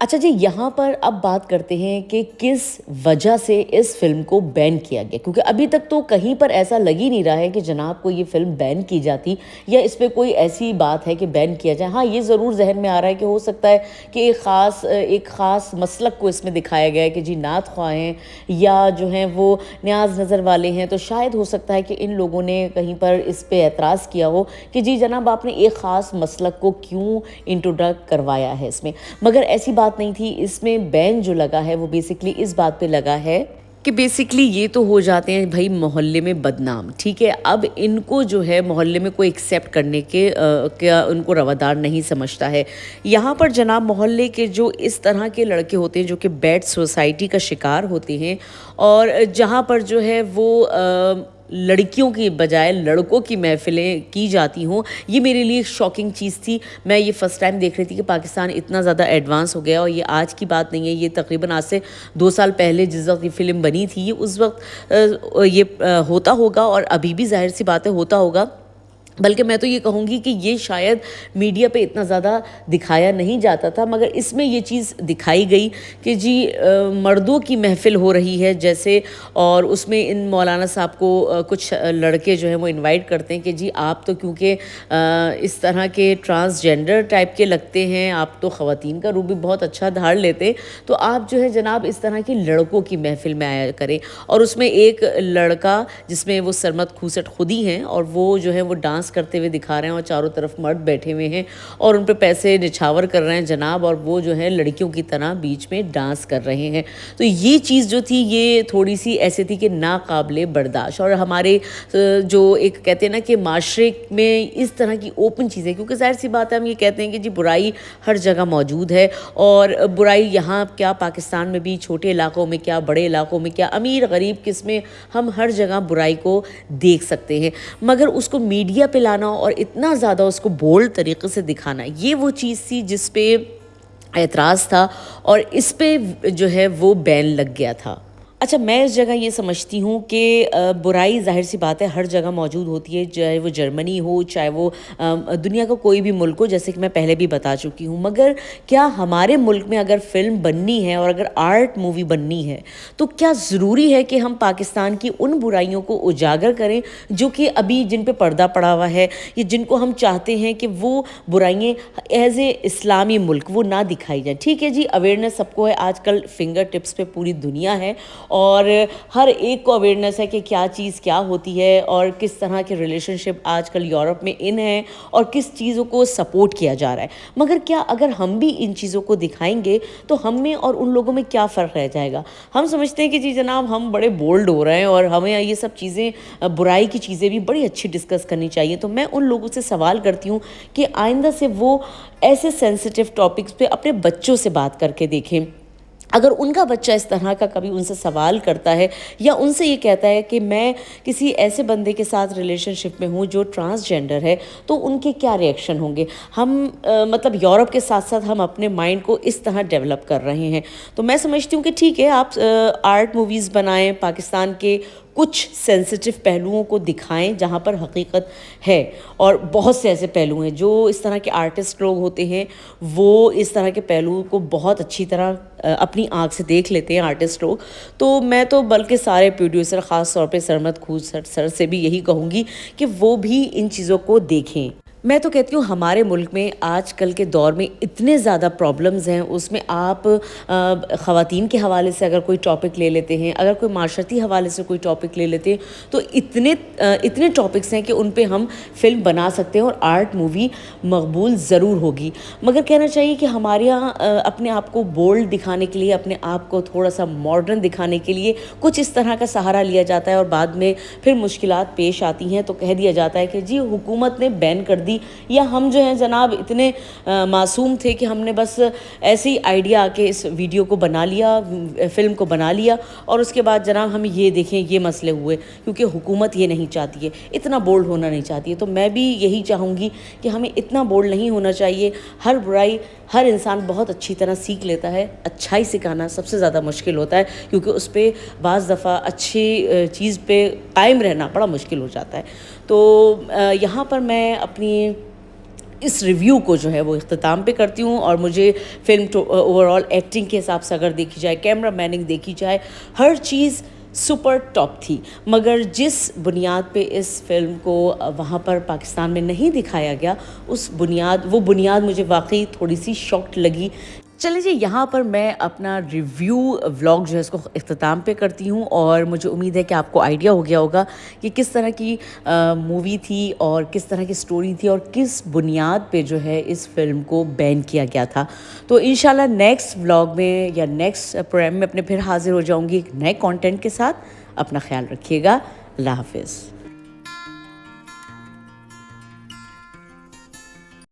اچھا جی، یہاں پر اب بات کرتے ہیں کہ کس وجہ سے اس فلم کو بین کیا گیا، کیونکہ ابھی تک تو کہیں پر ایسا لگ ہی نہیں رہا ہے کہ جناب کو یہ فلم بین کی جاتی یا اس پہ کوئی ایسی بات ہے کہ بین کیا جائے۔ ہاں، یہ ضرور ذہن میں آ رہا ہے کہ ہو سکتا ہے کہ ایک خاص مسلک کو اس میں دکھایا گیا ہے کہ جی نعت خواہ ہیں یا جو ہیں وہ نیاز نظر والے ہیں، تو شاید ہو سکتا ہے کہ ان لوگوں نے کہیں پر اس پہ اعتراض کیا ہو کہ جی جناب آپ نے ایک خاص مسلک کو کیوں انٹروڈکٹ کروایا ہے اس میں، مگر ایسی بات نہیں تھی۔ اس میں بین جو لگا ہے وہ بیسکلی اس بات پہ لگا ہے کہ بیسکلی یہ تو ہو جاتے ہیں بھائی محلے میں بدنام، ٹھیک ہے، اب ان کو جو ہے محلے میں کوئی ایکسیپٹ کرنے کے کیا ان کو روادار نہیں سمجھتا ہے۔ یہاں پر جناب محلے کے جو اس طرح کے لڑکے ہوتے ہیں جو کہ بیڈ سوسائٹی کا شکار ہوتے ہیں اور جہاں پر جو ہے وہ لڑکیوں کی بجائے لڑکوں کی محفلیں کی جاتی ہوں، یہ میرے لیے ایک شاکنگ چیز تھی۔ میں یہ فرسٹ ٹائم دیکھ رہی تھی کہ پاکستان اتنا زیادہ ایڈوانس ہو گیا، اور یہ آج کی بات نہیں ہے، یہ تقریباً آج سے 2 سال پہلے جس وقت یہ فلم بنی تھی یہ اس وقت یہ ہوتا ہوگا، اور ابھی بھی ظاہر سی بات ہے ہوتا ہوگا۔ بلکہ میں تو یہ کہوں گی کہ یہ شاید میڈیا پہ اتنا زیادہ دکھایا نہیں جاتا تھا، مگر اس میں یہ چیز دکھائی گئی کہ جی مردوں کی محفل ہو رہی ہے جیسے، اور اس میں ان مولانا صاحب کو کچھ لڑکے جو ہیں وہ انوائٹ کرتے ہیں کہ جی آپ تو کیونکہ اس طرح کے ٹرانسجینڈر ٹائپ کے لگتے ہیں، آپ تو خواتین کا روپ بھی بہت اچھا دھار لیتے ہیں، تو آپ جو ہے جناب اس طرح کی لڑکوں کی محفل میں آیا کریں۔ اور اس میں ایک لڑکا جس میں وہ سرمد کھوسٹ خود ہی ہیں، اور وہ جو ہے وہ ڈانس کرتے ہوئے دکھا رہے ہیں اور چاروں طرف مرد بیٹھے ہوئے ہیں اور ان پہ پیسے نچھاور کر رہے ہیں جناب، اور وہ جو ہے لڑکیوں کی طرح بیچ میں ڈانس کر رہے ہیں۔ تو یہ چیز جو تھی یہ تھوڑی سی ایسی تھی کہ ناقابل برداشت، اور ہمارے جو ایک کہتے ہیں نا کہ معاشرے میں اس طرح کی اوپن چیزیں، کیونکہ ظاہر سی بات ہے ہم یہ کہتے ہیں کہ جی برائی ہر جگہ موجود ہے، اور برائی یہاں کیا پاکستان میں بھی، چھوٹے علاقوں میں کیا، بڑے علاقوں میں کیا، امیر غریب کس میں، ہم ہر جگہ برائی کو دیکھ سکتے ہیں، مگر اس کو میڈیا پہ لانا اور اتنا زیادہ اس کو بولڈ طریقے سے دکھانا، یہ وہ چیز تھی جس پہ اعتراض تھا اور اس پہ جو ہے وہ بین لگ گیا تھا۔ اچھا، میں اس جگہ یہ سمجھتی ہوں کہ برائی ظاہر سی بات ہے ہر جگہ موجود ہوتی ہے، چاہے وہ جرمنی ہو، چاہے وہ دنیا کا کوئی بھی ملک ہو، جیسے کہ میں پہلے بھی بتا چکی ہوں، مگر کیا ہمارے ملک میں اگر فلم بننی ہے اور اگر آرٹ مووی بننی ہے تو کیا ضروری ہے کہ ہم پاکستان کی ان برائیوں کو اجاگر کریں جو کہ ابھی جن پہ پردہ پڑا ہوا ہے، یا جن کو ہم چاہتے ہیں کہ وہ برائیاں ایز اے اسلامی ملک وہ نہ دکھائی جائیں؟ ٹھیک ہے جی، اویئرنیس سب کو ہے، آج کل فنگر ٹپس پہ پوری دنیا ہے اور ہر ایک کو اویئرنیس ہے کہ کیا چیز کیا ہوتی ہے اور کس طرح کے ریلیشن شپ آج کل یورپ میں ان ہیں اور کس چیزوں کو سپورٹ کیا جا رہا ہے، مگر کیا اگر ہم بھی ان چیزوں کو دکھائیں گے تو ہم میں اور ان لوگوں میں کیا فرق رہ جائے گا؟ ہم سمجھتے ہیں کہ جی جناب ہم بڑے بولڈ ہو رہے ہیں اور ہمیں یہ سب چیزیں، برائی کی چیزیں بھی بڑی اچھی ڈسکس کرنی چاہیے، تو میں ان لوگوں سے سوال کرتی ہوں کہ آئندہ سے وہ ایسے سینسیٹیو ٹاپکس پہ اپنے بچوں سے بات کر کے دیکھیں۔ اگر ان کا بچہ اس طرح کا کبھی ان سے سوال کرتا ہے یا ان سے یہ کہتا ہے کہ میں کسی ایسے بندے کے ساتھ ریلیشن شپ میں ہوں جو ٹرانسجینڈر ہے، تو ان کے کیا ریئیکشن ہوں گے؟ ہم مطلب یورپ کے ساتھ ساتھ ہم اپنے مائنڈ کو اس طرح ڈیولپ کر رہے ہیں، تو میں سمجھتی ہوں کہ ٹھیک ہے آپ آرٹ موویز بنائیں، پاکستان کے کچھ سینسیٹیو پہلوؤں کو دکھائیں جہاں پر حقیقت ہے، اور بہت سے ایسے پہلو ہیں جو اس طرح کے آرٹسٹ لوگ ہوتے ہیں وہ اس طرح کے پہلوؤں کو بہت اچھی طرح اپنی آنکھ سے دیکھ لیتے ہیں آرٹسٹ لوگ، تو میں تو بلکہ سارے پروڈیوسر خاص طور پہ سرمد کھوسٹ سر سے بھی یہی کہوں گی کہ وہ بھی ان چیزوں کو دیکھیں۔ میں تو کہتی ہوں ہمارے ملک میں آج کل کے دور میں اتنے زیادہ پرابلمز ہیں، اس میں آپ خواتین کے حوالے سے اگر کوئی ٹاپک لے لیتے ہیں، اگر کوئی معاشرتی حوالے سے کوئی ٹاپک لے لیتے ہیں، تو اتنے ٹاپکس ہیں کہ ان پہ ہم فلم بنا سکتے ہیں اور آرٹ مووی مقبول ضرور ہوگی، مگر کہنا چاہیے کہ ہمارے یہاں اپنے آپ کو بولڈ دکھانے کے لیے، اپنے آپ کو تھوڑا سا ماڈرن دکھانے کے لیے کچھ اس طرح کا سہارا لیا جاتا ہے، اور بعد میں پھر مشکلات پیش آتی ہیں تو کہہ دیا جاتا ہے کہ جی حکومت نے بین کر دی، یا ہم جو ہیں جناب اتنے معصوم تھے کہ ہم نے بس ایسے ہی آئیڈیا آ کے اس ویڈیو کو بنا لیا، فلم کو بنا لیا، اور اس کے بعد جناب ہم یہ دیکھیں یہ مسئلے ہوئے، کیونکہ حکومت یہ نہیں چاہتی ہے، اتنا بولڈ ہونا نہیں چاہتی ہے۔ تو میں بھی یہی چاہوں گی کہ ہمیں اتنا بولڈ نہیں ہونا چاہیے، ہر برائی ہر انسان بہت اچھی طرح سیکھ لیتا ہے، اچھائی سکھانا سب سے زیادہ مشکل ہوتا ہے، کیونکہ اس پہ بعض دفعہ اچھی چیز پہ قائم رہنا بڑا مشکل ہو جاتا ہے۔ تو یہاں پر میں اپنی اس ریویو کو جو ہے وہ اختتام پہ کرتی ہوں. اور مجھے فلم اوور آل ایکٹنگ کے حساب سے اگر دیکھی جائے, کیمرہ میننگ دیکھی جائے, ہر چیز سپر ٹاپ تھی. مگر جس بنیاد پہ اس فلم کو وہاں پر پاکستان میں نہیں دکھایا گیا, وہ بنیاد مجھے واقعی تھوڑی سی شاکڈ لگی. چلیں جی, یہاں پر میں اپنا ریویو ولاگ جو ہے اس کو اختتام پہ کرتی ہوں. اور مجھے امید ہے کہ آپ کو آئیڈیا ہو گیا ہوگا کہ کس طرح کی مووی تھی اور کس طرح کی سٹوری تھی اور کس بنیاد پہ جو ہے اس فلم کو بین کیا گیا تھا. تو انشاءاللہ نیکسٹ ولاگ میں یا نیکسٹ پروگرام میں اپنے پھر حاضر ہو جاؤں گی ایک نئے کانٹینٹ کے ساتھ. اپنا خیال رکھیے گا. اللہ حافظ.